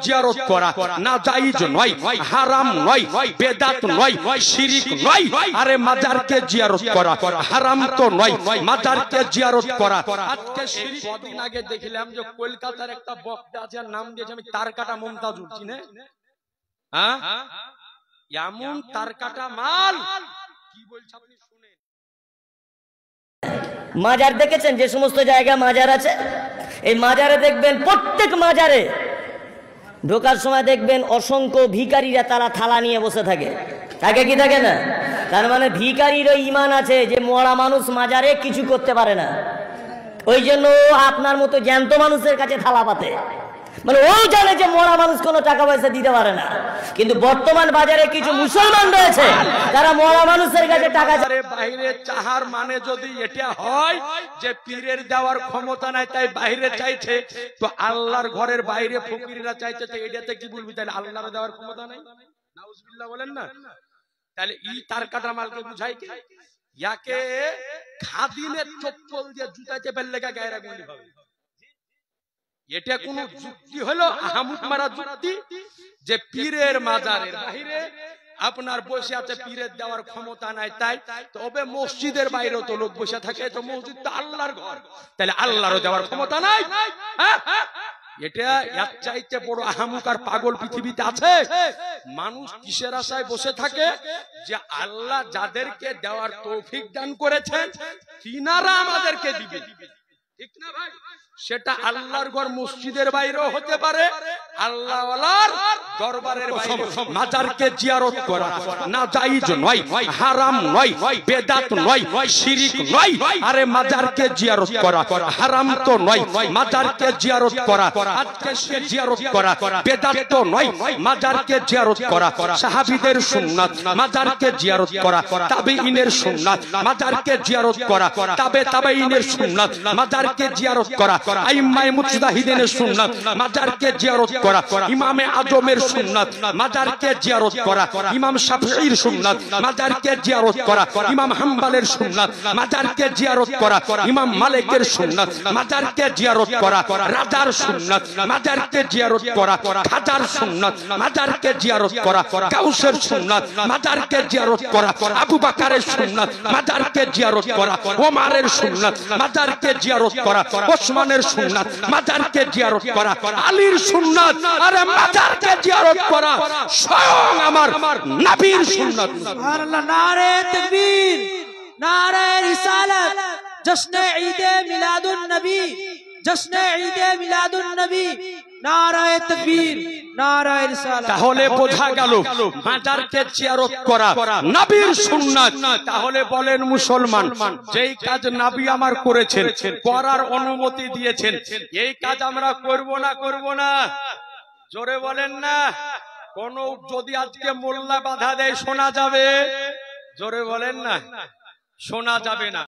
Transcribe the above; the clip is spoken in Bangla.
জিয়ারত করা না জায়েজ নয়, হারাম নয়, বেদাত নয়, শিরক নয়। আরে মাজারকে জিয়ারত করা হারাম তো নয়, মাজারকে জিয়ারত করা। আজকে শিরক। কদিন আগে দেখলাম যে কলকাতার একটা বক্তা আছে, নাম দিয়েছে আমি তারকাটা মমতাজুর, চিনে? হ্যাঁ, এমন তারকাটা মাল কি বলছে আপনি শুনেন। মাজার দেখেছেন? যে সমস্ত জায়গায় মাজার আছে, এই মাজারে দেখবেন, প্রত্যেক মাজারে ঢোকার সময় দেখবেন অসংখ্য ভিখারিরা তারা থালা নিয়ে বসে থাকে। থাকে কি থাকে না? তার মানে ভিখারিরও ঈমান আছে যে মরা মানুষ মাজারে কিছু করতে পারে না, ওই জন্য আপনার মতো জ্যান্ত মানুষের কাছে থালা পাতে। মানে ও জানে যে মরা মানুষ কোনো টাকা পয়সা দিতে পারে না। কিন্তু বর্তমান বাজারে কিছু মুসলমান রয়েছে যারা মরা মানুষের কাছে টাকা বাইরে চাহার মানে যদি এটা হয় যে পীরের দেওয়ার ক্ষমতা নাই তাই বাইরে চাইছে, তো আল্লাহর ঘরের বাইরে ফকিররা চাইছে, তো এটাতে কি বলবি? তাহলে আল্লাহর দেওয়ার ক্ষমতা নাই, নাউজুবিল্লাহ বলেন না? তাহলে তার কাটা মালকে বুঝাই কি? ইয়াকে খাদিনের চপ্পল দিয়ে জুতাইতে পারলে গায়ে রাখুন হবে। এটা কোন যুক্তি হলো? আহামুক মারা যুক্তি যে পীরের মাজারের বাইরে আপনার বসে আছে, পীরের দেওয়ার ক্ষমতা নাই তাই। তবে মসজিদের বাইরেও তো লোক বসে থাকে, তো মসজিদ তো আল্লাহর ঘর, তাহলে আল্লাহরও দেওয়ার ক্ষমতা নাই। এটা এক চাইতে বড় আহামুক আর পাগল পৃথিবীতে আছে? মানুষ কিসের আশায় বসে থাকে? যে আল্লাহ যাদেরকে দেওয়ার তৌফিক দান করেছেন তিনারা আমাদেরকে দিবে, ঠিক না ভাই? সেটা আল্লাহর ঘর মসজিদের বাইরেও হতে পারে, আল্লাহওয়ালার দরবারের বাইরে। মাজারকে জিয়ারত করা না জায়েজ নয়, হারাম নয়, বেদাত নয়, শিরক নয়। আরে মাজারকে জিয়ারত করা হারাম তো নয়, মাজারকে জিয়ারত করা আজকে সে জিয়ারত করা বেদাত তো নয়, মাজারকে জিয়ারত করা সাহাবীদের সুন্নাত, মাজারকে জিয়ারত করা তাবেঈনের সুন্নাত, মাজারকে জিয়ারত করা তাবেঈনের সুন্নাত, মাজারকে জিয়ারত করা আইম্মায়ে মুজতাহিদিনের সুন্নাত, মাজারকে জিয়ারত করা ইমামে আজমের সুন্নাত, মাজারকে জিয়ারত করা ইমাম শাফিঈর সুন্নাত, মাজারকে জিয়ারত করা ইমাম হাম্বলের সুন্নাত, মাজারকে জিয়ারত করা ইমাম মালিকের সুন্নাত, মাজারকে জিয়ারত করা রাজার সুন্নাত, মাজারকে জিয়ারত করা খাজার সুন্নাত, মাজারকে জিয়ারত করা গাউসের সুন্নাত, মাজারকে জিয়ারত করা আবু বকরের সুন্নাত, মাজারকে জিয়ারত করা ওমরের সুন্নাত, মাজারকে জিয়ারত করা ওসমানের সুন্নাত, মাজারকে জিয়ারত করা আলীর সুন্নাত। আরে মাজারকে জিয়ারত করা স্বয়ং আমার নবীর সুন্নাত। সুবহানাল্লাহ। নারে তাকবীর, নারে রিসালাত, জশ্নে ঈদে মিলাদুন নবী, জশ্নে ঈদে মিলাদুন নবী, নারায়ে তাকবীর, নারায়ে রিসালাত। তাহলে বোঝা গেল মাজারকে জিয়ারত করা নবীর সুন্নাত। তাহলে বলেন মুসলমান, যেই কাজ নবী আমার করেছেন, করার অনুমতি দিয়েছেন, এই কাজ আমরা করব না? করব না? জোরে বলেন না। কোন যদি আজকে মোল্লা বাধা দেয় শোনা যাবে? জোরে বলেন না, শোনা যাবে না।